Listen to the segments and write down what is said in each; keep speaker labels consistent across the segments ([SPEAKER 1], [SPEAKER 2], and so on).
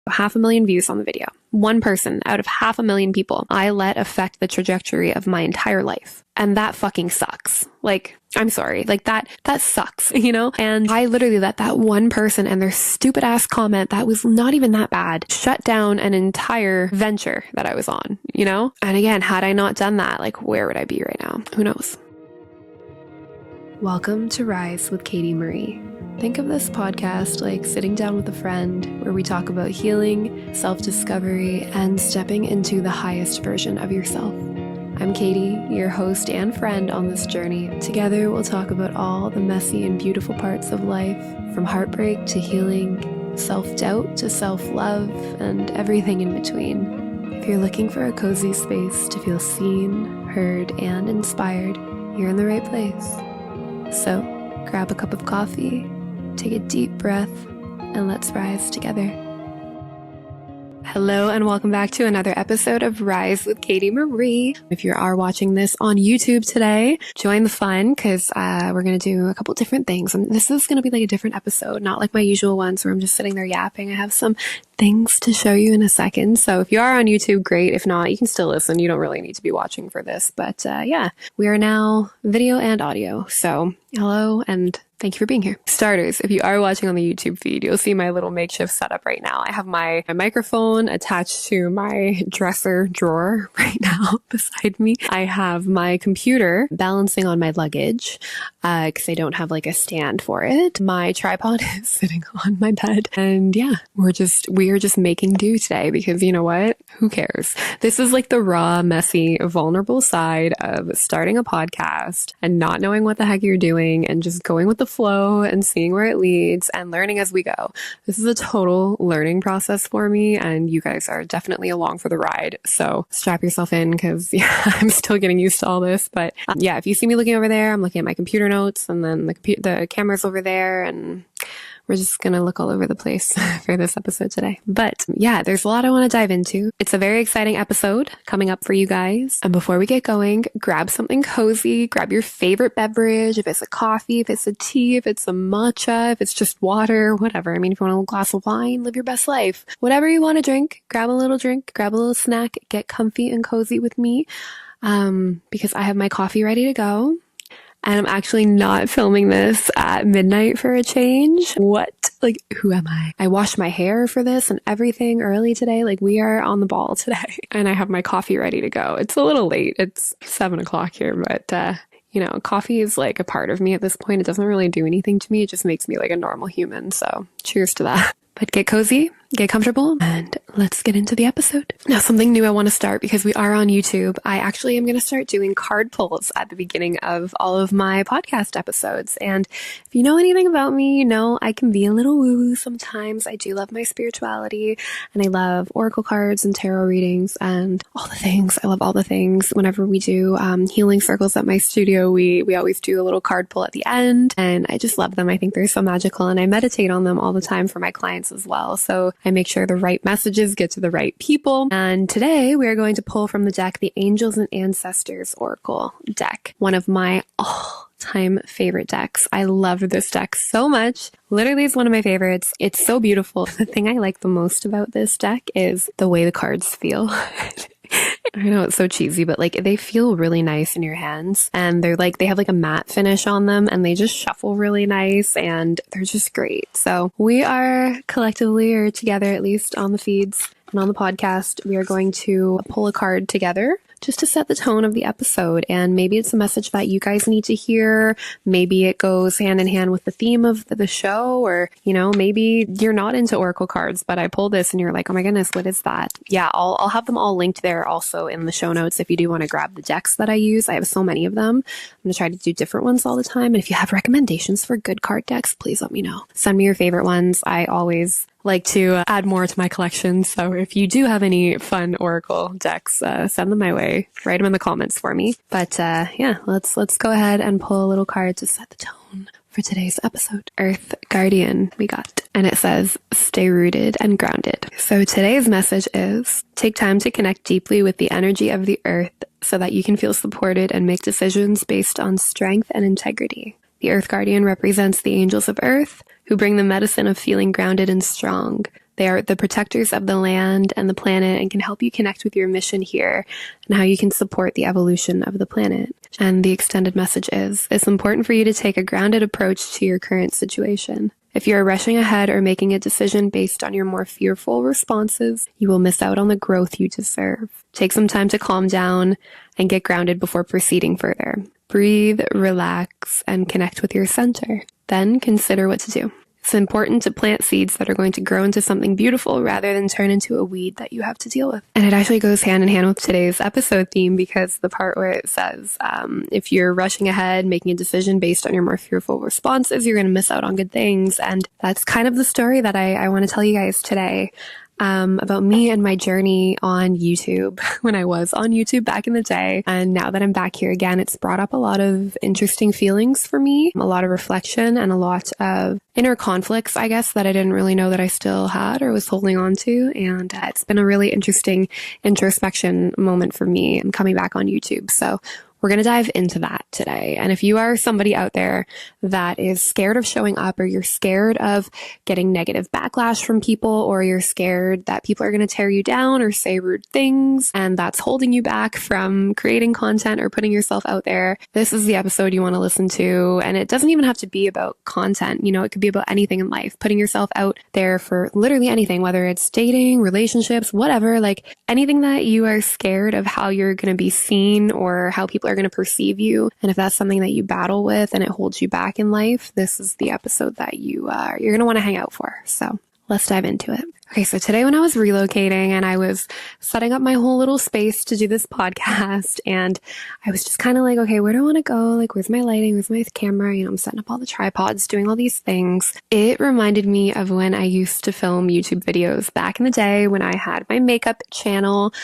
[SPEAKER 1] 500,000 views on the video. One person out of 500,000 people I let affect the trajectory of my entire life. And that fucking sucks. Like, I'm sorry. Like that sucks, you know? And I literally let that one person and their stupid ass comment that was not even that bad shut down an entire venture that I was on, you know? And again, had I not done that, like, where would I be right now? Who knows? Welcome to Rise with Katie Marie. Think of this podcast like sitting down with a friend where we talk about healing, self-discovery, and stepping into the highest version of yourself. I'm Katie, your host and friend on this journey. Together, we'll talk about all the messy and beautiful parts of life, from heartbreak to healing, self-doubt to self-love, and everything in between. If you're looking for a cozy space to feel seen, heard, and inspired, you're in the right place. So, grab a cup of coffee, take a deep breath, and let's rise together. Hello and welcome back to another episode of Rise with Katie Marie. If you are watching this on YouTube today, join the fun because we're going to do a couple different things. And this is going to be like a different episode, not like my usual ones where I'm just sitting there yapping. I have some things to show you in a second. So if you are on YouTube, great. If not, you can still listen. You don't really need to be watching for this. But yeah, we are now video and audio. So hello and thank you for being here. Starters, if you are watching on the YouTube feed, you'll see my little makeshift setup right now. I have my microphone attached to my dresser drawer right now beside me. I have my computer balancing on my luggage because I don't have like a stand for it. My tripod is sitting on my bed. And yeah, we are just making do today because you know what? Who cares? This is like the raw, messy, vulnerable side of starting a podcast and not knowing what the heck you're doing and just going with the flow and seeing where it leads and learning as we go. This is a total learning process for me and you guys are definitely along for the ride. So strap yourself in because yeah, I'm still getting used to all this. But yeah, if you see me looking over there, I'm looking at my computer notes and then the camera's over there and we're just going to look all over the place for this episode today. But yeah, there's a lot I want to dive into. It's a very exciting episode coming up for you guys. And before we get going, grab something cozy, grab your favorite beverage. If it's a coffee, if it's a tea, if it's a matcha, if it's just water, whatever. I mean, if you want a little glass of wine, live your best life. Whatever you want to drink, grab a little drink, grab a little snack, get comfy and cozy with me. Because I have my coffee ready to go. And I'm actually not filming this at midnight for a change. What? Like, who am I? I washed my hair for this and everything early today. Like, we are on the ball today. And I have my coffee ready to go. It's a little late. It's 7:00 here, but, you know, coffee is like a part of me at this point. It doesn't really do anything to me. It just makes me like a normal human. So cheers to that. But get cozy, get comfortable, and let's get into the episode. Now, something new I want to start because we are on YouTube. I actually am going to start doing card pulls at the beginning of all of my podcast episodes. And if you know anything about me, you know I can be a little woo-woo sometimes. I do love my spirituality and I love oracle cards and tarot readings and all the things. I love all the things. Whenever we do healing circles at my studio, we always do a little card pull at the end. And I just love them. I think they're so magical and I meditate on them all the time for my clients as well. So I make sure the right messages get to the right people. And today we are going to pull from the deck, the Angels and Ancestors Oracle deck, one of my all-time favorite decks. I love this deck so much. Literally, it's one of my favorites. It's so beautiful. The thing I like the most about this deck is the way the cards feel. I know it's so cheesy, but like they feel really nice in your hands and they have like a matte finish on them and they just shuffle really nice and they're just great. So we are collectively or together, at least on the feeds and on the podcast, we are going to pull a card together just to set the tone of the episode. And maybe it's a message that you guys need to hear. Maybe it goes hand in hand with the theme of the show, or, you know, maybe you're not into oracle cards, but I pulled this and you're like, oh my goodness, what is that? Yeah, I'll have them all linked there also in the show notes if you do want to grab the decks that I use. I have so many of them. I'm going to try to do different ones all the time. And if you have recommendations for good card decks, please let me know. Send me your favorite ones. I always like to add more to my collection. So if you do have any fun oracle decks, send them my way. Write them in the comments for me. But yeah, let's go ahead and pull a little card to set the tone for today's episode. Earth Guardian we got. And it says, stay rooted and grounded. So today's message is, take time to connect deeply with the energy of the earth so that you can feel supported and make decisions based on strength and integrity. The Earth Guardian represents the angels of Earth, who bring the medicine of feeling grounded and strong. They They are the protectors of the land and the planet and can help you connect with your mission here and how you can support the evolution of the planet. And the extended message is, it's important for you to take a grounded approach to your current situation. If you are rushing ahead or making a decision based on your more fearful responses, you will miss out on the growth you deserve. Take some time to calm down and get grounded before proceeding further. Breathe, relax, and connect with your center. Then consider what to do. It's important to plant seeds that are going to grow into something beautiful rather than turn into a weed that you have to deal with. And it actually goes hand in hand with today's episode theme, because the part where it says, if you're rushing ahead, making a decision based on your more fearful responses, you're going to miss out on good things. And that's kind of the story that I want to tell you guys today. About me and my journey on YouTube when I was on YouTube back in the day. And now that I'm back here again, it's brought up a lot of interesting feelings for me, a lot of reflection and a lot of inner conflicts, I guess, that I didn't really know that I still had or was holding on to. And it's been a really interesting introspection moment for me and coming back on YouTube. So we're going to dive into that today. And if you are somebody out there that is scared of showing up, or you're scared of getting negative backlash from people, or you're scared that people are going to tear you down or say rude things, and that's holding you back from creating content or putting yourself out there, this is the episode you want to listen to. And it doesn't even have to be about content. You know, it could be about anything in life, putting yourself out there for literally anything, whether it's dating, relationships, whatever, like anything that you are scared of how you're going to be seen or how people are going to perceive you. And if that's something that you battle with and it holds you back in life, this is the episode that you're going to want to hang out for. So let's dive into it. Okay, so today when I was relocating and I was setting up my whole little space to do this podcast, and I was just kind of like, okay, where do I want to go? Like, where's my lighting? Where's my camera? You know, I'm setting up all the tripods, doing all these things. It reminded me of when I used to film YouTube videos back in the day when I had my makeup channel,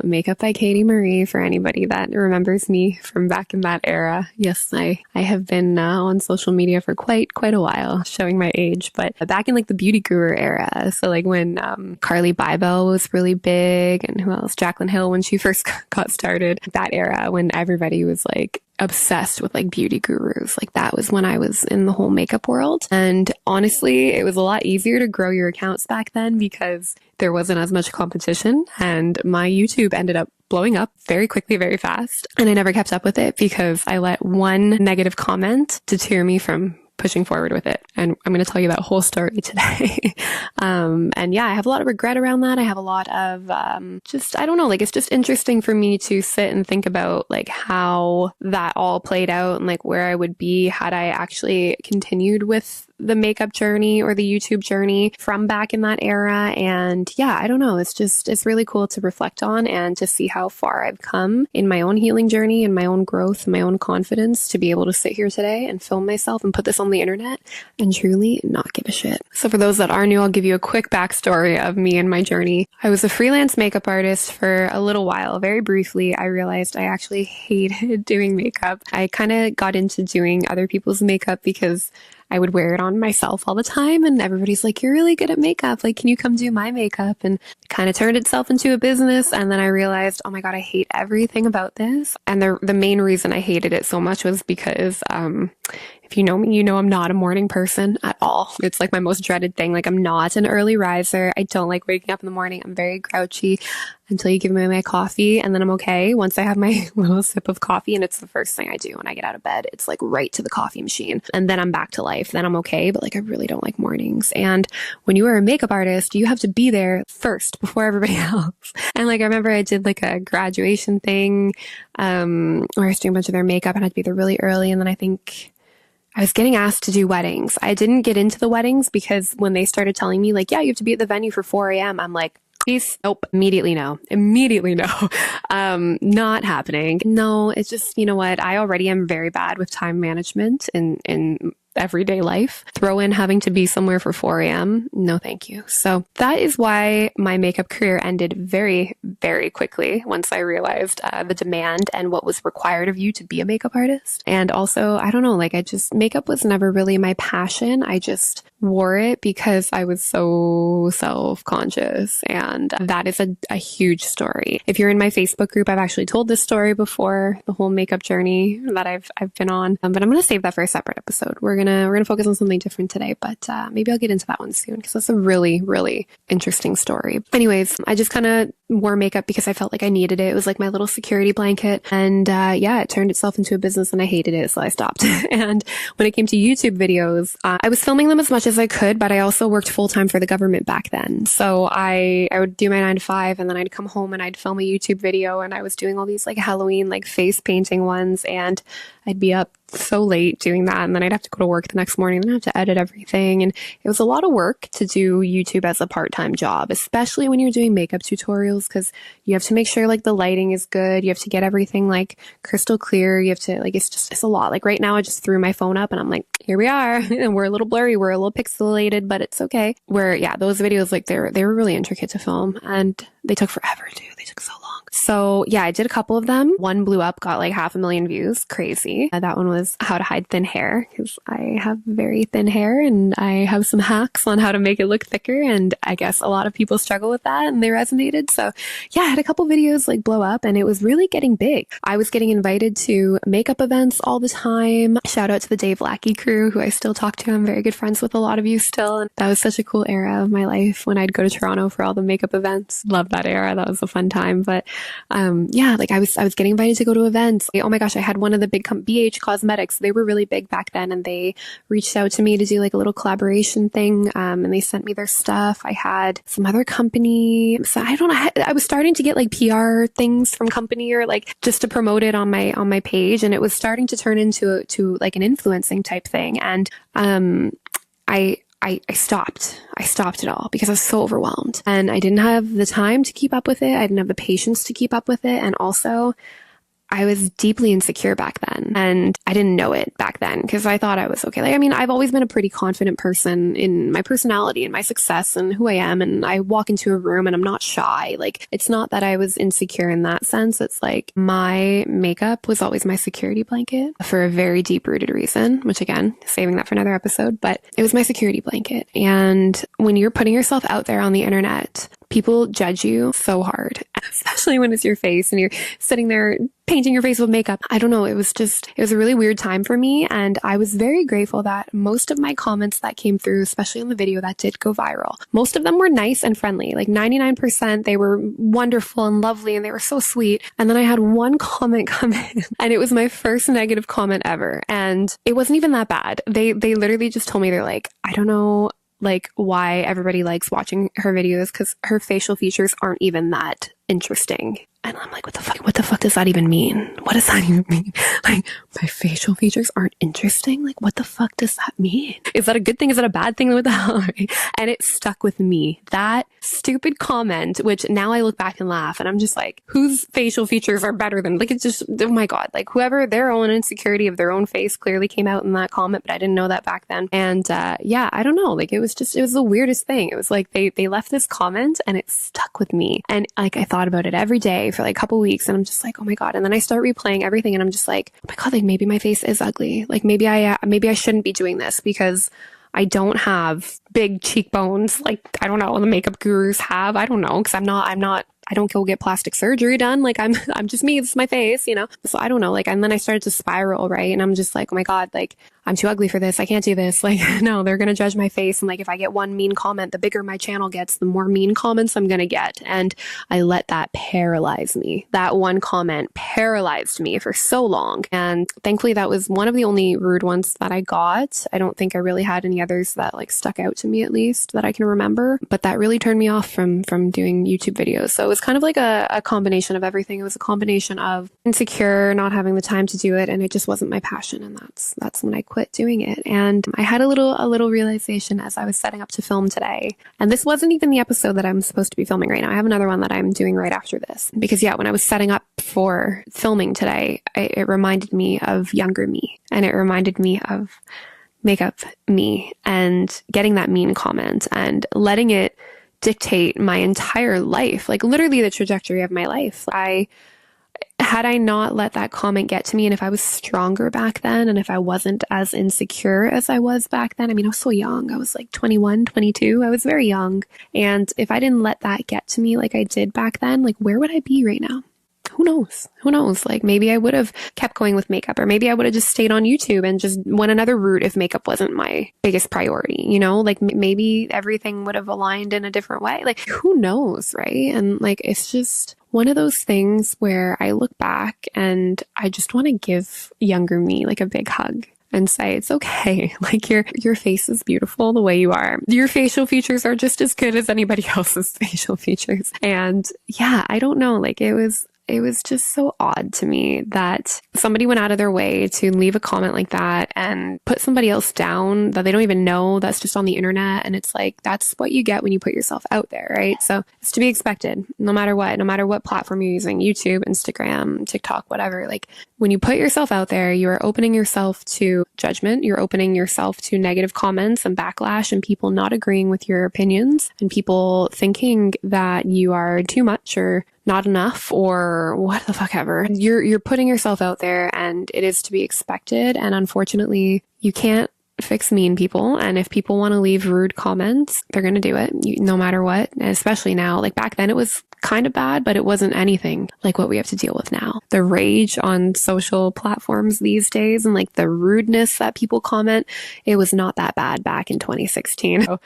[SPEAKER 1] Makeup by Katie Marie, for anybody that remembers me from back in that era. Yes, I have been on social media for quite a while, showing my age, but back in like the beauty guru era. So like when Carly Bybel was really big, and who else? Jaclyn Hill, when she first got started. That era when everybody was like obsessed with like beauty gurus. Like that was when I was in the whole makeup world. And honestly, it was a lot easier to grow your accounts back then because there wasn't as much competition, and my YouTube ended up blowing up very quickly, very fast. And I never kept up with it because I let one negative comment deter me from pushing forward with it. And I'm going to tell you that whole story today. And yeah, I have a lot of regret around that. I have a lot of, I don't know, like, it's just interesting for me to sit and think about like how that all played out and like where I would be had I actually continued with the makeup journey or the YouTube journey from back in that era. And yeah, I don't know. It's really cool to reflect on and to see how far I've come in my own healing journey and my own growth and my own confidence to be able to sit here today and film myself and put this on the internet and truly not give a shit. So for those that are new, I'll give you a quick backstory of me and my journey. I was a freelance makeup artist for a little while. Very briefly, I realized I actually hated doing makeup. I kind of got into doing other people's makeup because I would wear it on myself all the time, and everybody's like, you're really good at makeup. Like, can you come do my makeup? And it kind of turned itself into a business. And then I realized, oh my God, I hate everything about this. And the main reason I hated it so much was because, if you know me, you know I'm not a morning person at all. It's like my most dreaded thing. Like, I'm not an early riser. I don't like waking up in the morning. I'm very grouchy until you give me my coffee, and then I'm okay. Once I have my little sip of coffee, and it's the first thing I do when I get out of bed, it's like right to the coffee machine, and then I'm back to life. Then I'm okay, but like I really don't like mornings. And when you are a makeup artist, you have to be there first before everybody else. And like I remember I did like a graduation thing where I was doing a bunch of their makeup, and I had to be there really early, and then I think I was getting asked to do weddings. I didn't get into the weddings because when they started telling me like, yeah, you have to be at the venue for 4 a.m. I'm like, peace. Nope. Immediately no. Not happening. No, it's just, you know what? I already am very bad with time management in everyday life. Throw in having to be somewhere for 4 a.m. No, thank you. So that is why my makeup career ended very, very quickly once I realized the demand and what was required of you to be a makeup artist. And also, I don't know, like makeup was never really my passion. I just wore it because I was so self-conscious, and that is a huge story. If you're in my Facebook group, I've actually told this story before, the whole makeup journey that I've been on, but I'm going to save that for a separate episode. We're going to focus on something different today, but maybe I'll get into that one soon because that's a really, really interesting story. Anyways, I just kind of wore makeup because I felt like I needed it. It was like my little security blanket, and it turned itself into a business and I hated it, so I stopped. And when it came to YouTube videos, I was filming them as much as I could, but I also worked full-time for the government back then. So I would do my 9 to 5, and then I'd come home and I'd film a YouTube video, and I was doing all these like Halloween like face painting ones, and I'd be up so late doing that, and then I'd have to go to work the next morning, and I'd have to edit everything, and it was a lot of work to do YouTube as a part-time job, especially when you're doing makeup tutorials, because you have to make sure like the lighting is good, you have to get everything like crystal clear, you have to like, it's a lot. Like right now I just threw my phone up and I'm like, here we are, and we're a little blurry, we're a little pixelated, but it's okay. Those videos, like they were really intricate to film, and they took forever too. They took so long. So yeah, I did a couple of them. One blew up, got like 500,000 views. Crazy. That one was how to hide thin hair, because I have very thin hair and I have some hacks on how to make it look thicker. And I guess a lot of people struggle with that and they resonated. So yeah, I had a couple videos like blow up, and it was really getting big. I was getting invited to makeup events all the time. Shout out to the Dave Lackey crew, who I still talk to. I'm very good friends with a lot of you still. And that was such a cool era of my life when I'd go to Toronto for all the makeup events. Love that era. That was a fun time. But like I was getting invited to go to events. Oh my gosh, I had one of the big BH Cosmetics. They were really big back then, and they reached out to me to do like a little collaboration thing. And they sent me their stuff. I had some other company. So I don't know. I was starting to get like PR things from company, or like just to promote it on my page, and it was starting to turn into like an influencing type thing. And I stopped. I stopped it all because I was so overwhelmed, and I didn't have the time to keep up with it. I didn't have the patience to keep up with it. And also I was deeply insecure back then, and I didn't know it back then because I thought I was okay. Like, I mean, I've always been a pretty confident person in my personality and my success and who I am. And I walk into a room and I'm not shy. Like, it's not that I was insecure in that sense. It's like my makeup was always my security blanket for a very deep rooted reason, which again, saving that for another episode, but it was my security blanket. And when you're putting yourself out there on the internet, people judge you so hard, especially when it's your face and you're sitting there painting your face with makeup. I don't know. It was a really weird time for me. And I was very grateful that most of my comments that came through, especially on the video that did go viral, most of them were nice and friendly. Like 99%, they were wonderful and lovely and they were so sweet. And then I had one comment come in, and it was my first negative comment ever. And it wasn't even that bad. They literally just told me, they're like, I don't know, like, why everybody likes watching her videos, because her facial features aren't even that interesting. And I'm like, what the fuck does that even mean? What does that even mean? Like, my facial features aren't interesting? Like, what the fuck does that mean? Is that a good thing? Is that a bad thing? What the hell? And it stuck with me. That stupid comment, which now I look back and laugh, and I'm just like, whose facial features are better than, like, it's just, oh my God, like, whoever, their own insecurity of their own face clearly came out in that comment, but I didn't know that back then. And I don't know, like, it was the weirdest thing. It was like, they left this comment and it stuck with me. And like, I thought about it every day for like a couple weeks, and I'm just like, oh my God. And then I start replaying everything, and I'm just like, oh my God, like, maybe my face is ugly. Like, maybe I shouldn't be doing this because I don't have big cheekbones. Like, I don't know, the makeup gurus have. I don't know, because I don't go get plastic surgery done. Like, I'm just me. This is my face, you know? So I don't know. Like, and then I started to spiral, right? And I'm just like, oh my God, like, I'm too ugly for this. I can't do this. Like, no, they're going to judge my face. And like, if I get one mean comment, the bigger my channel gets, the more mean comments I'm going to get. And I let that paralyze me. That one comment paralyzed me for so long. And thankfully that was one of the only rude ones that I got. I don't think I really had any others that like stuck out to me, at least that I can remember, but that really turned me off from doing YouTube videos. So it was kind of like a combination of everything. It was a combination of insecure, not having the time to do it, and it just wasn't my passion. And that's when I quit doing it. And I had a little realization as I was setting up to film today. And this wasn't even the episode that I'm supposed to be filming right now. I have another one that I'm doing right after this. Because when I was setting up for filming today, it reminded me of younger me, and it reminded me of makeup me, and getting that mean comment and letting it dictate my entire life, like literally the trajectory of my life. had I not let that comment get to me, and if I was stronger back then, and if I wasn't as insecure as I was back then, I mean, I was so young. I was like 21, 22. I was very young. And if I didn't let that get to me like I did back then, like where would I be right now? Who knows? Who knows? Like maybe I would have kept going with makeup, or maybe I would have just stayed on YouTube and just went another route if makeup wasn't my biggest priority, you know, like maybe everything would have aligned in a different way. Like who knows? Right. And like, it's just one of those things where I look back and I just want to give younger me like a big hug and say, it's okay. Like your face is beautiful the way you are. Your facial features are just as good as anybody else's facial features. And yeah, I don't know, like it was just so odd to me that somebody went out of their way to leave a comment like that and put somebody else down that they don't even know, that's just on the internet. And it's like, that's what you get when you put yourself out there, right? So it's to be expected, no matter what platform you're using, YouTube, Instagram, TikTok, whatever. Like when you put yourself out there, you are opening yourself to judgment. You're opening yourself to negative comments and backlash and people not agreeing with your opinions and people thinking that you are too much or not enough or what the fuck ever. You're putting yourself out there and it is to be expected. And unfortunately, you can't fix mean people. And if people want to leave rude comments, they're going to do it no matter what. And especially now, like back then it was kind of bad, but it wasn't anything like what we have to deal with now. The rage on social platforms these days and like the rudeness that people comment, it was not that bad back in 2016. So,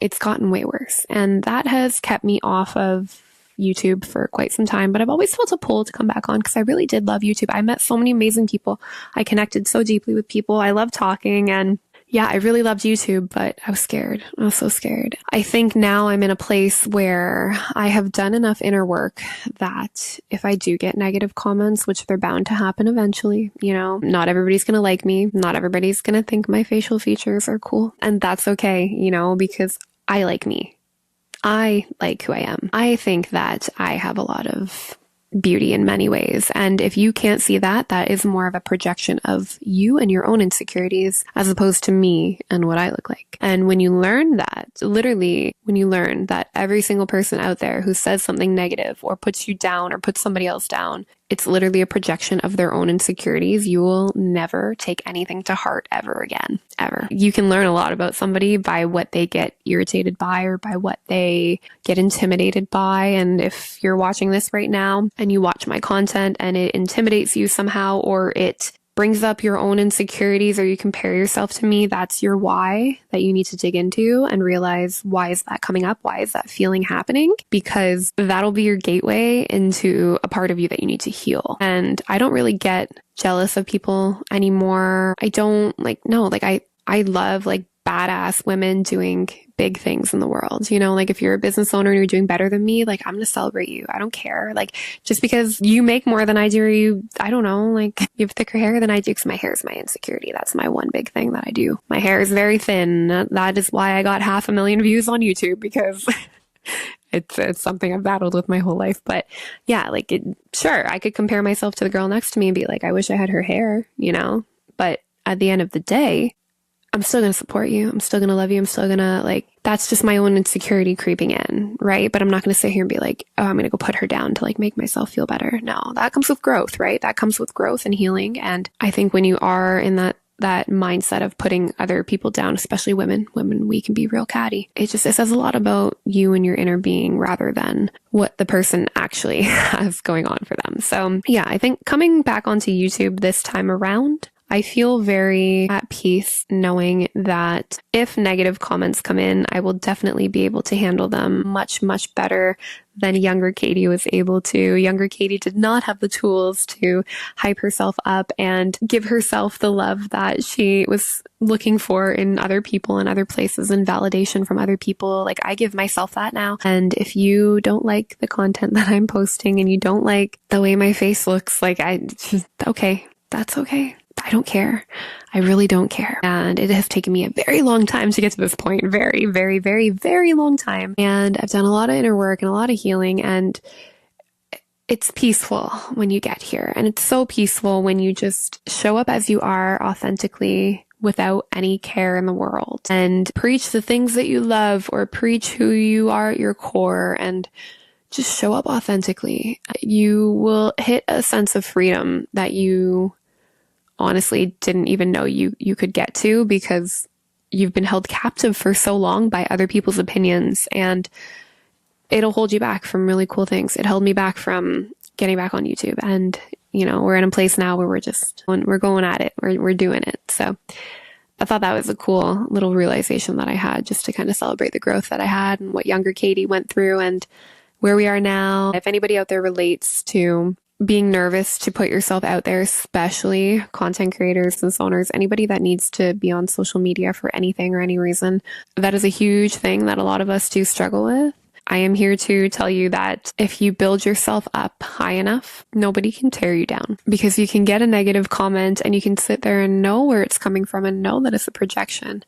[SPEAKER 1] it's gotten way worse. And that has kept me off of YouTube for quite some time, but I've always felt a pull to come back on because I really did love YouTube. I met so many amazing people. I connected so deeply with people. I love talking and yeah, I really loved YouTube, but I was scared. I was so scared. I think now I'm in a place where I have done enough inner work that if I do get negative comments, which they're bound to happen eventually, you know, not everybody's going to like me. Not everybody's going to think my facial features are cool. And that's okay, you know, because I like me. I like who I am. I think that I have a lot of beauty in many ways. And if you can't see that, that is more of a projection of you and your own insecurities as opposed to me and what I look like. And when you learn that, literally, when you learn that every single person out there who says something negative or puts you down or puts somebody else down, it's literally a projection of their own insecurities. You will never take anything to heart ever again, ever. You can learn a lot about somebody by what they get irritated by or by what they get intimidated by. And if you're watching this right now and you watch my content and it intimidates you somehow, or it brings up your own insecurities, or you compare yourself to me, that's your why that you need to dig into and realize, why is that coming up? Why is that feeling happening? Because that'll be your gateway into a part of you that you need to heal. And I don't really get jealous of people anymore. I don't I love like badass women doing big things in the world. You know, like if you're a business owner and you're doing better than me, like I'm going to celebrate you. I don't care. Like just because you make more than I do, or I don't know, like you have thicker hair than I do, because my hair is my insecurity. That's my one big thing that I do. My hair is very thin. That is why I got 500,000 views on YouTube, because it's something I've battled with my whole life. But yeah, like sure, I could compare myself to the girl next to me and be like, I wish I had her hair, you know, but at the end of the day, I'm still going to support you. I'm still going to love you. I'm still going to that's just my own insecurity creeping in, right? But I'm not going to sit here and be like, oh, I'm going to go put her down to make myself feel better. No, that comes with growth, right? That comes with growth and healing. And I think when you are in that mindset of putting other people down, especially women, we can be real catty. It says a lot about you and your inner being rather than what the person actually has going on for them. So yeah, I think coming back onto YouTube this time around, I feel very at peace knowing that if negative comments come in, I will definitely be able to handle them much, much better than younger Katie was able to. Younger Katie did not have the tools to hype herself up and give herself the love that she was looking for in other people and other places, and validation from other people. Like I give myself that now. And if you don't like the content that I'm posting and you don't like the way my face looks, okay, that's okay. I don't care. I really don't care. And it has taken me a very long time to get to this point. Very, very, very, very long time. And I've done a lot of inner work and a lot of healing, and it's peaceful when you get here. And it's so peaceful when you just show up as you are authentically without any care in the world and preach the things that you love, or preach who you are at your core, and just show up authentically. You will hit a sense of freedom that you honestly didn't even know you could get to, because you've been held captive for so long by other people's opinions, and it'll hold you back from really cool things. It held me back from getting back on YouTube, and we're in a place now where we're going at it. We're doing it. So I thought that was a cool little realization that I had, just to kind of celebrate the growth that I had and what younger Katie went through and where we are now. If anybody out there relates to being nervous to put yourself out there, especially content creators, business owners, anybody that needs to be on social media for anything or any reason, that is a huge thing that a lot of us do struggle with. I am here to tell you that if you build yourself up high enough, nobody can tear you down, because you can get a negative comment and you can sit there and know where it's coming from and know that it's a projection,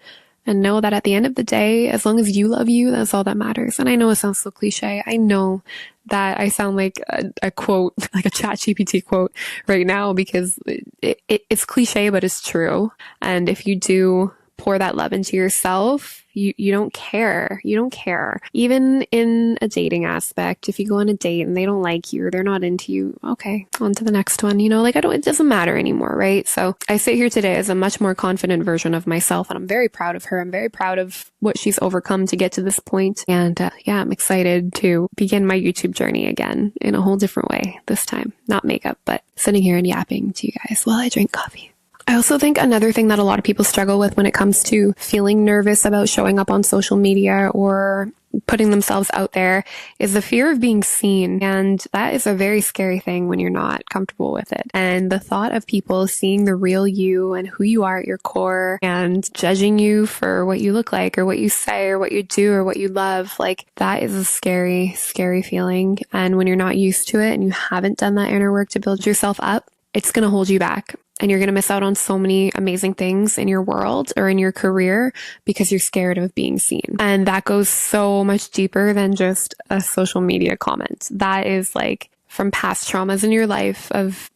[SPEAKER 1] and know that at the end of the day, as long as you love you, that's all that matters. And I know it sounds so cliche. I know that I sound like a quote, like a ChatGPT quote right now, because it's cliche, but it's true. And if you do pour that love into yourself, you don't care. You don't care. Even in a dating aspect, if you go on a date and they don't like you or they're not into you, okay, on to the next one. It doesn't matter anymore, right? So I sit here today as a much more confident version of myself, and I'm very proud of her. I'm very proud of what she's overcome to get to this point. And I'm excited to begin my YouTube journey again in a whole different way this time. Not makeup, but sitting here and yapping to you guys while I drink coffee. I also think another thing that a lot of people struggle with when it comes to feeling nervous about showing up on social media or putting themselves out there is the fear of being seen. And that is a very scary thing when you're not comfortable with it. And the thought of people seeing the real you and who you are at your core and judging you for what you look like or what you say or what you do or what you love, like that is a scary, scary feeling. And when you're not used to it and you haven't done that inner work to build yourself up, it's going to hold you back. And you're going to miss out on so many amazing things in your world or in your career because you're scared of being seen. And that goes so much deeper than just a social media comment. That is like from past traumas in your life of,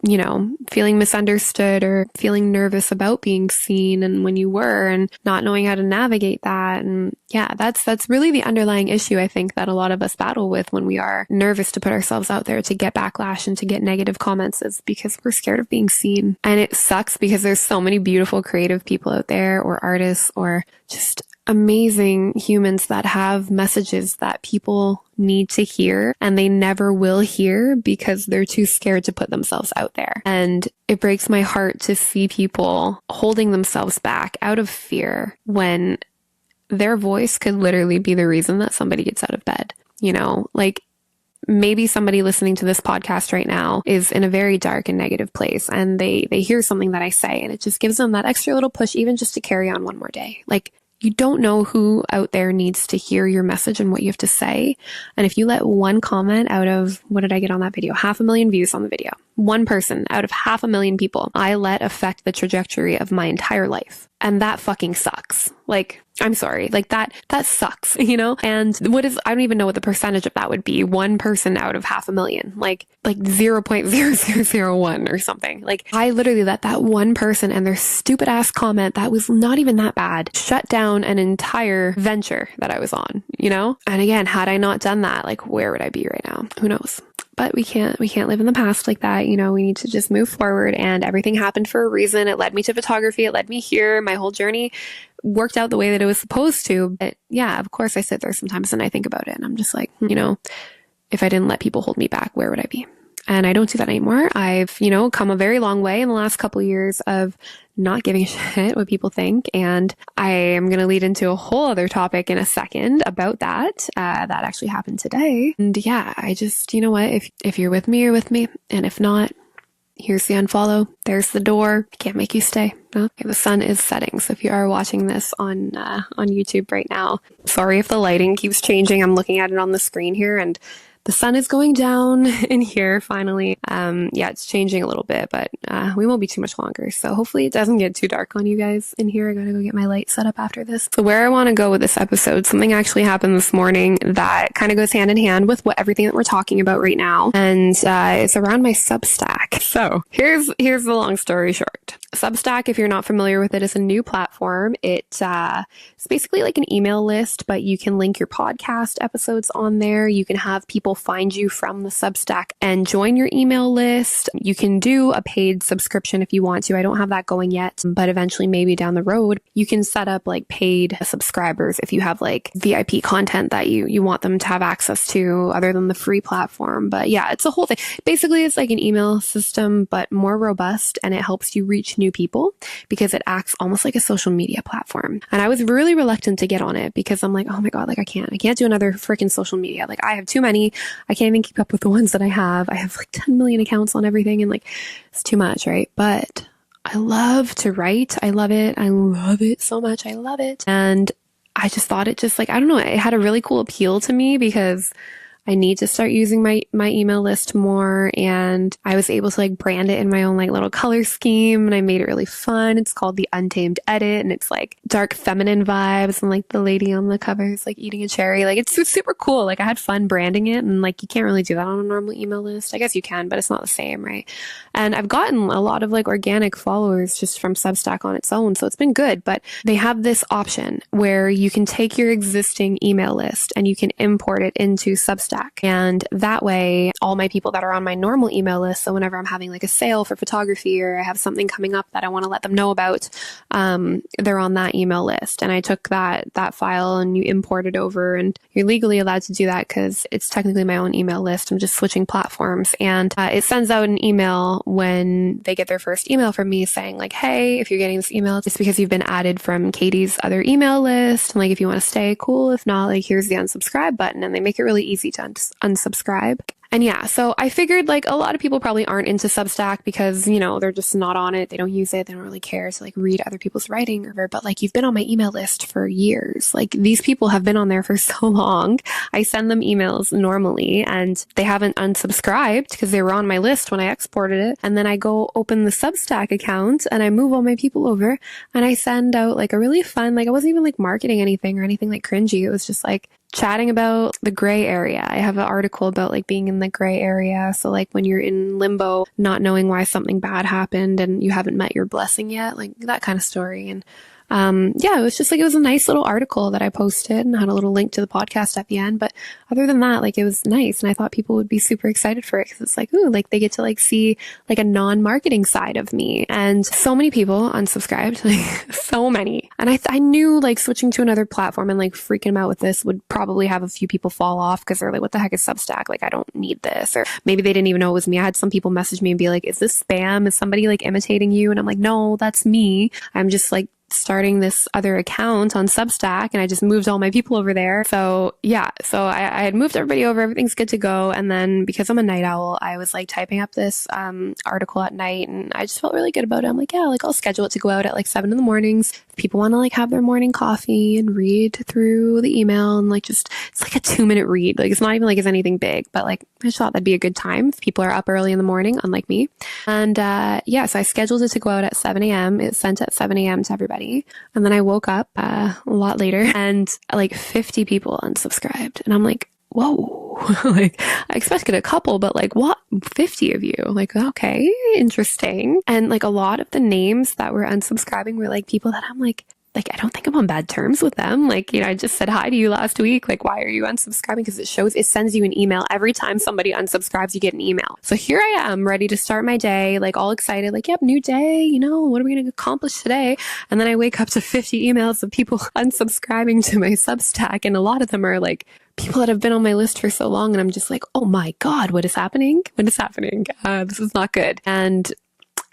[SPEAKER 1] feeling misunderstood or feeling nervous about being seen and when you were, and not knowing how to navigate that. And yeah, that's really the underlying issue I think that a lot of us battle with when we are nervous to put ourselves out there, to get backlash and to get negative comments, is because we're scared of being seen. And it sucks because there's so many beautiful creative people out there, or artists, or just amazing humans that have messages that people need to hear and they never will hear because they're too scared to put themselves out there. And it breaks my heart to see people holding themselves back out of fear when their voice could literally be the reason that somebody gets out of bed. Like maybe somebody listening to this podcast right now is in a very dark and negative place, and they hear something that I say and it just gives them that extra little push, even just to carry on one more day. Like, you don't know who out there needs to hear your message and what you have to say. And if you let one comment out of, what did I get on that video? 500,000 views on the video. One person out of 500,000 people I let affect the trajectory of my entire life. And that fucking sucks. Like, I'm sorry. Like that sucks, And I don't even know what the percentage of that would be. One person out of 500,000, like 0.0001 or something. Like, I literally let that one person and their stupid ass comment that was not even that bad shut down an entire venture that I was on, And again, had I not done that, like, where would I be right now? Who knows? But we can't live in the past like that. We need to just move forward, and everything happened for a reason. It led me to photography. It led me here. My whole journey worked out the way that it was supposed to. But yeah, of course I sit there sometimes and I think about it and I'm just like, if I didn't let people hold me back, where would I be? And I don't do that anymore. I've, come a very long way in the last couple of years of not giving a shit what people think. And I am going to lead into a whole other topic in a second about that. That actually happened today. And yeah, I just, you know what, if you're with me, you're with me. And if not, here's the unfollow. There's the door. I can't make you stay. No? Okay, the sun is setting. So if you are watching this on YouTube right now, sorry if the lighting keeps changing. I'm looking at it on the screen here, and the sun is going down in here finally. It's changing a little bit, but we won't be too much longer. So hopefully it doesn't get too dark on you guys in here. I gotta go get my light set up after this. So where I want to go with this episode, something actually happened this morning that kind of goes hand in hand with everything that we're talking about right now. And it's around my Substack. So here's the long story short. Substack, if you're not familiar with it, is a new platform. It's basically like an email list, but you can link your podcast episodes on there. You can have people people find you from the Substack and join your email list. You can do a paid subscription if you want to. I don't have that going yet, but eventually maybe down the road, you can set up like paid subscribers if you have like VIP content that you want them to have access to other than the free platform. But yeah, it's a whole thing. Basically, it's like an email system, but more robust, and it helps you reach new people because it acts almost like a social media platform. And I was really reluctant to get on it because I'm like, oh my God, like I can't do another freaking social media. Like I have too many. I can't even keep up with the ones that I have. I have like 10 million accounts on everything, and like it's too much, right? But I love to write. I love it. I love it so much. I love it. And I just thought it just like, I don't know, it had a really cool appeal to me because I need to start using my email list more. And I was able to like brand it in my own like little color scheme, and I made it really fun. It's called The Untamed Edit, and it's like dark feminine vibes, and like the lady on the cover is like eating a cherry. Like it's super cool. Like I had fun branding it, and like you can't really do that on a normal email list. I guess you can, but it's not the same, right? And I've gotten a lot of like organic followers just from Substack on its own. So it's been good, but they have this option where you can take your existing email list and you can import it into Substack. And that way, all my people that are on my normal email list, so whenever I'm having like a sale for photography or I have something coming up that I want to let them know about, they're on that email list. And I took that file and you import it over, and you're legally allowed to do that because it's technically my own email list. I'm just switching platforms, and it sends out an email when they get their first email from me saying like, hey, if you're getting this email, it's because you've been added from Katie's other email list. And like, if you want to stay, cool. If not, like, here's the unsubscribe button. And they make it really easy to unsubscribe. And yeah, so I figured like a lot of people probably aren't into Substack because, you know, they're just not on it. They don't use it. They don't really care to like read other people's writing or whatever. But like, you've been on my email list for years. Like these people have been on there for so long. I send them emails normally and they haven't unsubscribed because they were on my list when I exported it. And then I go open the Substack account and I move all my people over and I send out like a really fun, like I wasn't even like marketing anything or anything like cringy. It was just like chatting about the gray area. I have an article about like being in the gray area. So like when you're in limbo, not knowing why something bad happened and you haven't met your blessing yet, like that kind of story. And yeah, it was just like, it was a nice little article that I posted and had a little link to the podcast at the end. But other than that, like it was nice. And I thought people would be super excited for it because it's like, ooh, like they get to like see like a non-marketing side of me. And so many people unsubscribed, like so many. And I knew like switching to another platform and like freaking them out with this would probably have a few people fall off because they're like, what the heck is Substack? Like, I don't need this. Or maybe they didn't even know it was me. I had some people message me and be like, is this spam? Is somebody like imitating you? And I'm like, no, that's me. I'm just like starting this other account on Substack and I just moved all my people over there. So yeah, so I had moved everybody over, everything's good to go. And then because I'm a night owl, I was like typing up this article at night and I just felt really good about it. I'm like, yeah, like I'll schedule it to go out at like 7 in the mornings. If people want to like have their morning coffee and read through the email and like just, it's like a 2-minute read. Like it's not even like it's anything big, but like I just thought that'd be a good time if people are up early in the morning, unlike me. And yeah, so I scheduled it to go out at 7 a.m. It's sent at 7 a.m. to everybody. And then I woke up a lot later and like 50 people unsubscribed. And I'm like, whoa, like I expected a couple, but like what? 50 of you? Like, okay, interesting. And like a lot of the names that were unsubscribing were like people that I'm like, I don't think I'm on bad terms with them. Like, you know, I just said hi to you last week. Like, why are you unsubscribing? Because it sends you an email. Every time somebody unsubscribes, you get an email. So here I am ready to start my day, like all excited, like, yep, new day, you know, what are we going to accomplish today? And then I wake up to 50 emails of people unsubscribing to my Substack. And a lot of them are like people that have been on my list for so long. And I'm just like, oh my God, what is happening? What is happening? This is not good. And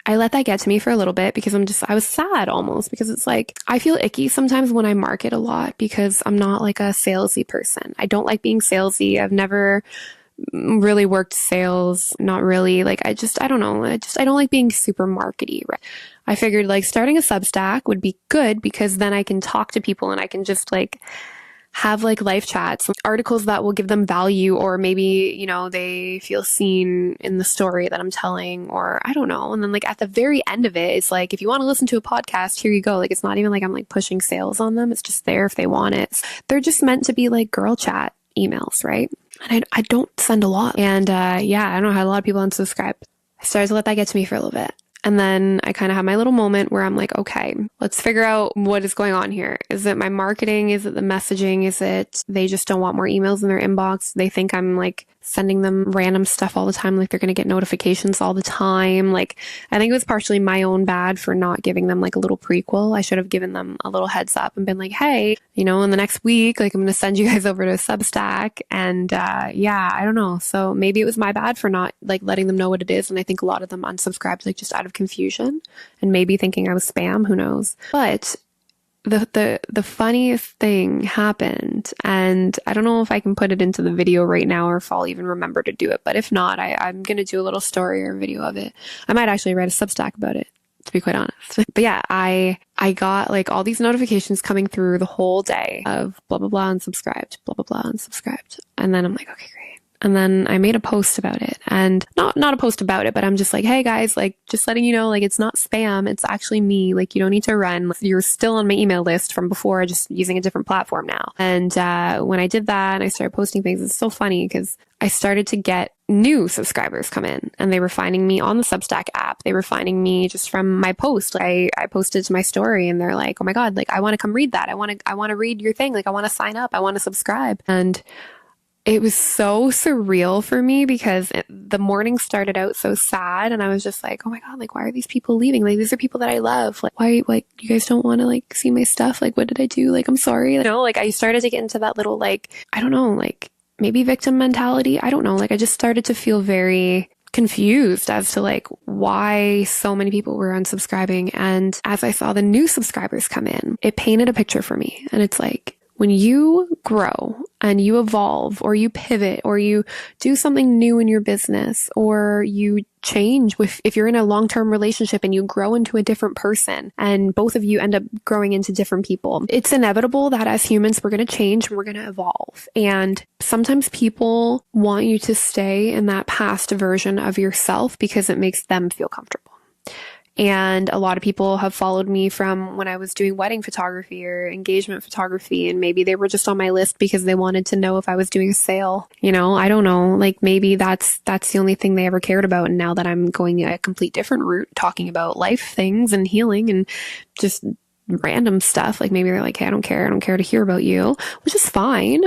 [SPEAKER 1] I let that get to me for a little bit because I was sad almost because it's like, I feel icky sometimes when I market a lot because I'm not like a salesy person. I don't like being salesy. I've never really worked sales. Not really. Like, I don't know. I don't like being super markety. Right? I figured like starting a Substack would be good because then I can talk to people and I can just like have like live chats, articles that will give them value, or maybe, you know, they feel seen in the story that I'm telling, or I don't know. And then like at the very end of it, it's like, if you want to listen to a podcast, here you go. Like, it's not even like I'm like pushing sales on them. It's just there if they want it. They're just meant to be like girl chat emails, right? And I don't send a lot. And yeah, I don't know how a lot of people unsubscribe. I started to let that get to me for a little bit. And then I kind of have my little moment where I'm like, okay, let's figure out what is going on here. Is it my marketing? Is it the messaging? Is it they just don't want more emails in their inbox? They think I'm like sending them random stuff all the time. Like they're going to get notifications all the time. Like I think it was partially my own bad for not giving them like a little prequel. I should have given them a little heads up and been like, hey, you know, in the next week, like I'm going to send you guys over to Substack. And yeah, I don't know. So maybe it was my bad for not like letting them know what it is. And I think a lot of them unsubscribed like just out of confusion and maybe thinking I was spam. Who knows? But the funniest thing happened, and I don't know if I can put it into the video right now or if I'll even remember to do it. But if not, I'm going to do a little story or video of it. I might actually write a Substack about it, to be quite honest. But yeah, I got like all these notifications coming through the whole day of blah, blah, blah, unsubscribed, blah, blah, blah, unsubscribed. And then I'm like, okay, great. And then I made a post about it, and not a post about it, but I'm just like, hey guys, like just letting you know, like it's not spam. It's actually me. Like you don't need to run. You're still on my email list from before, just using a different platform now. And when I did that and I started posting things, it's so funny because I started to get new subscribers come in, and they were finding me on the Substack app. They were finding me just from my post. Like I posted to my story and they're like, oh my God, like I want to come read that. I want to read your thing. Like I want to sign up. I want to subscribe. And it was so surreal for me because the morning started out so sad, and I was just like, oh my God, like, why are these people leaving? Like, these are people that I love. Like, why, like, you guys don't want to, like, see my stuff? Like, what did I do? Like, I'm sorry. You know, like, I started to get into that little, like, I don't know, like, maybe victim mentality. I don't know. Like, I just started to feel very confused as to, like, why so many people were unsubscribing. And as I saw the new subscribers come in, it painted a picture for me. And it's like, when you grow and you evolve or you pivot or you do something new in your business or you change if you're in a long-term relationship and you grow into a different person and both of you end up growing into different people, it's inevitable that as humans, we're going to change and we're going to evolve. And sometimes people want you to stay in that past version of yourself because it makes them feel comfortable. And a lot of people have followed me from when I was doing wedding photography or engagement photography. And maybe they were just on my list because they wanted to know if I was doing a sale. You know, I don't know. Like maybe that's the only thing they ever cared about. And now that I'm going a complete different route, talking about life things and healing and just random stuff, like maybe they're like, hey, I don't care to hear about you, which is fine.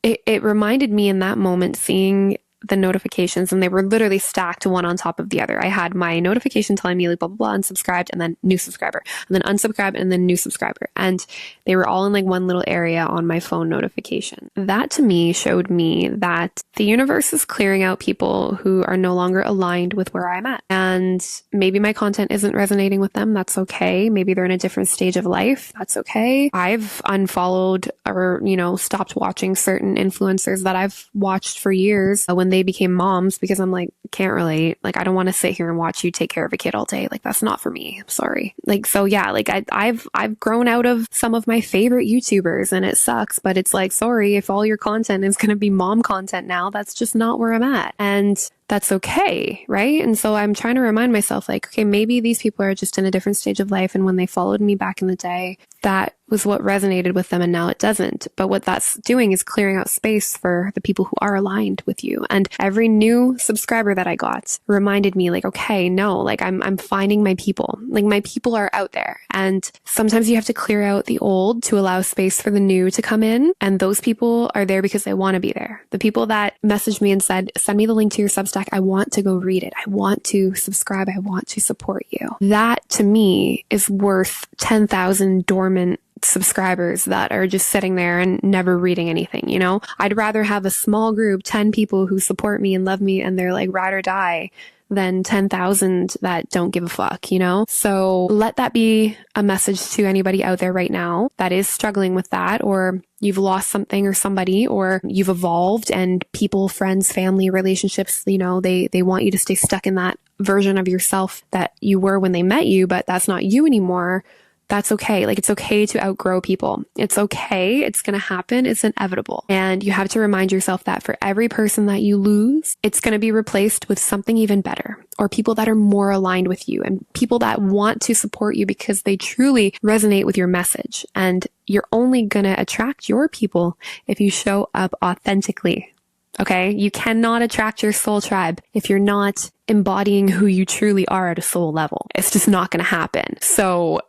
[SPEAKER 1] It reminded me in that moment seeing the notifications, and they were literally stacked one on top of the other. I had my notification telling me like blah, blah, blah, unsubscribed, and then new subscriber, and then unsubscribed, and then new subscriber. And they were all in like one little area on my phone notification. That to me showed me that the universe is clearing out people who are no longer aligned with where I'm at. And maybe my content isn't resonating with them. That's okay. Maybe they're in a different stage of life. That's okay. I've unfollowed or, you know, stopped watching certain influencers that I've watched for years when they became moms because I'm like, can't relate. Like, I don't want to sit here and watch you take care of a kid all day. Like, that's not for me. I'm sorry. Like, so yeah, like I've grown out of some of my favorite YouTubers and it sucks, but it's like, sorry, if all your content is going to be mom content now, that's just not where I'm at. And that's okay, right? And so I'm trying to remind myself like, okay, maybe these people are just in a different stage of life. And when they followed me back in the day, that was what resonated with them and now it doesn't. But what that's doing is clearing out space for the people who are aligned with you. And every new subscriber that I got reminded me like, okay, no, like I'm finding my people. Like my people are out there. And sometimes you have to clear out the old to allow space for the new to come in. And those people are there because they want to be there. The people that messaged me and said, send me the link to your Substack. I want to go read it. I want to subscribe. I want to support you. That to me is worth 10,000 dormant subscribers that are just sitting there and never reading anything, you know? I'd rather have a small group, 10 people who support me and love me and they're like ride or die than 10,000 that don't give a fuck, you know? So let that be a message to anybody out there right now that is struggling with that, or you've lost something or somebody, or you've evolved and people, friends, family, relationships, you know, they want you to stay stuck in that version of yourself that you were when they met you, but that's not you anymore. That's okay. Like, it's okay to outgrow people. It's okay. It's going to happen. It's inevitable. And you have to remind yourself that for every person that you lose, it's going to be replaced with something even better, or people that are more aligned with you and people that want to support you because they truly resonate with your message. And you're only going to attract your people if you show up authentically. Okay. You cannot attract your soul tribe if you're not embodying who you truly are at a soul level. It's just not going to happen. So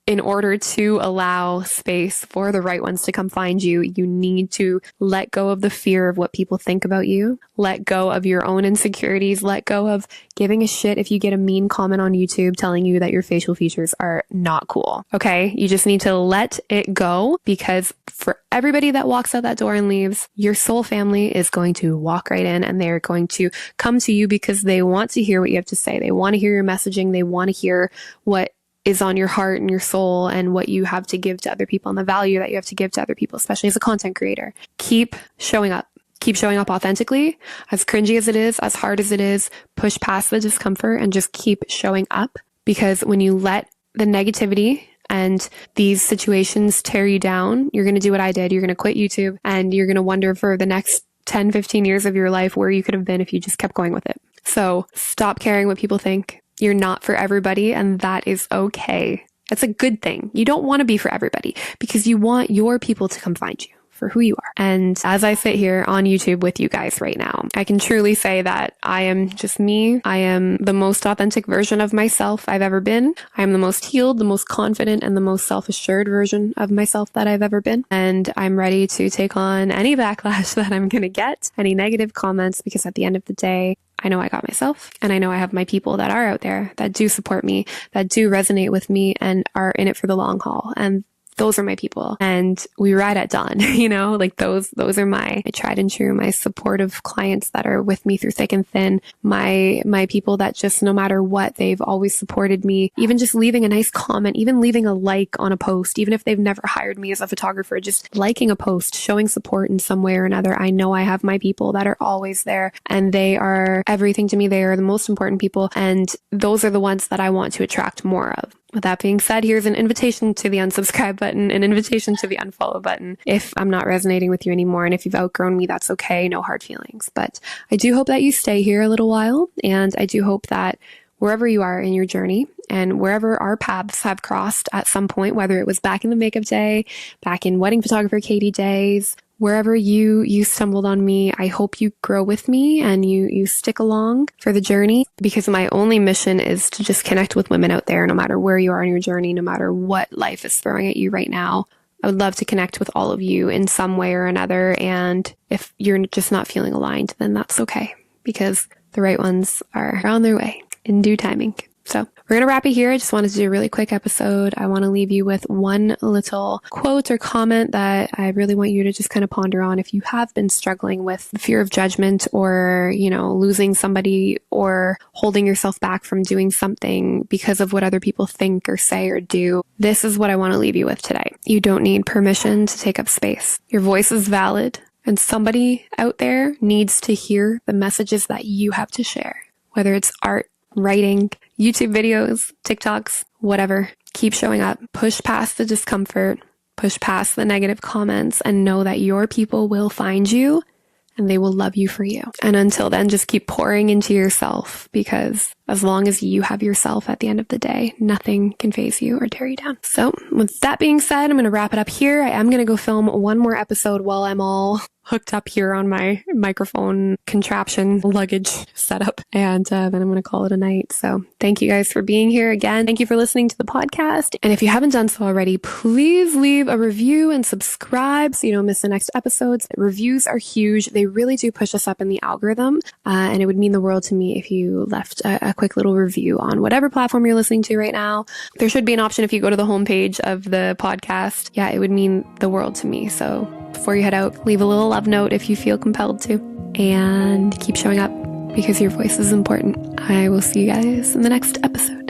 [SPEAKER 1] in order to allow space for the right ones to come find you, you need to let go of the fear of what people think about you, let go of your own insecurities, let go of giving a shit if you get a mean comment on YouTube telling you that your facial features are not cool. Okay? You just need to let it go, because for everybody that walks out that door and leaves, your soul family is going to walk right in, and they're going to come to you because they want to hear what you have to say. They want to hear your messaging. They want to hear what is on your heart and your soul and what you have to give to other people and the value that you have to give to other people, especially as a content creator. Keep showing up. Keep showing up authentically, as cringy as it is, as hard as it is. Push past the discomfort and just keep showing up, because when you let the negativity and these situations tear you down, you're going to do what I did. You're going to quit YouTube, and you're going to wonder for the next 10, 15 years of your life where you could have been if you just kept going with it. So stop caring what people think. You're not for everybody, and that is okay. That's a good thing. You don't want to be for everybody, because you want your people to come find you for who you are. And as I sit here on YouTube with you guys right now, I can truly say that I am just me. I am the most authentic version of myself I've ever been. I am the most healed, the most confident, and the most self-assured version of myself that I've ever been. And I'm ready to take on any backlash that I'm going to get, any negative comments, because at the end of the day, I know I got myself, and I know I have my people that are out there that do support me, that do resonate with me, and are in it for the long haul. And those are my people, and we ride at dawn, like those are my tried and true, my supportive clients that are with me through thick and thin, my people that just, no matter what, they've always supported me, even just leaving a nice comment, even leaving a like on a post, even if they've never hired me as a photographer, just liking a post, showing support in some way or another. I know I have my people that are always there, and they are everything to me. They are the most important people, and those are the ones that I want to attract more of. With that being said, here's an invitation to the unsubscribe button, an invitation to the unfollow button. If I'm not resonating with you anymore, and if you've outgrown me, that's okay. No hard feelings. But I do hope that you stay here a little while. And I do hope that wherever you are in your journey, and wherever our paths have crossed at some point, whether it was back in the makeup day, back in wedding photographer Katie days, wherever you stumbled on me, I hope you grow with me and you stick along for the journey, because my only mission is to just connect with women out there, no matter where you are in your journey, no matter what life is throwing at you right now. I would love to connect with all of you in some way or another. And if you're just not feeling aligned, then that's okay, because the right ones are on their way in due timing. So we're going to wrap it here. I just wanted to do a really quick episode. I want to leave you with one little quote or comment that I really want you to just kind of ponder on. If you have been struggling with the fear of judgment, or, losing somebody, or holding yourself back from doing something because of what other people think or say or do, this is what I want to leave you with today. You don't need permission to take up space. Your voice is valid, and somebody out there needs to hear the messages that you have to share, whether it's art, writing, YouTube videos, TikToks, whatever. Keep showing up. Push past the discomfort. Push past the negative comments, and know that your people will find you, and they will love you for you. And until then, just keep pouring into yourself, because as long as you have yourself at the end of the day, nothing can faze you or tear you down. So with that being said, I'm going to wrap it up here. I am going to go film one more episode while I'm all hooked up here on my microphone contraption luggage setup. And then I'm going to call it a night. So thank you guys for being here again. Thank you for listening to the podcast. And if you haven't done so already, please leave a review and subscribe so you don't miss the next episodes. Reviews are huge. They really do push us up in the algorithm. And it would mean the world to me if you left a quick little review on whatever platform you're listening to right now. There should be an option if you go to the homepage of the podcast. Yeah, it would mean the world to me. So before you head out, leave a little love note if you feel compelled to, and keep showing up, because your voice is important. I will see you guys in the next episode.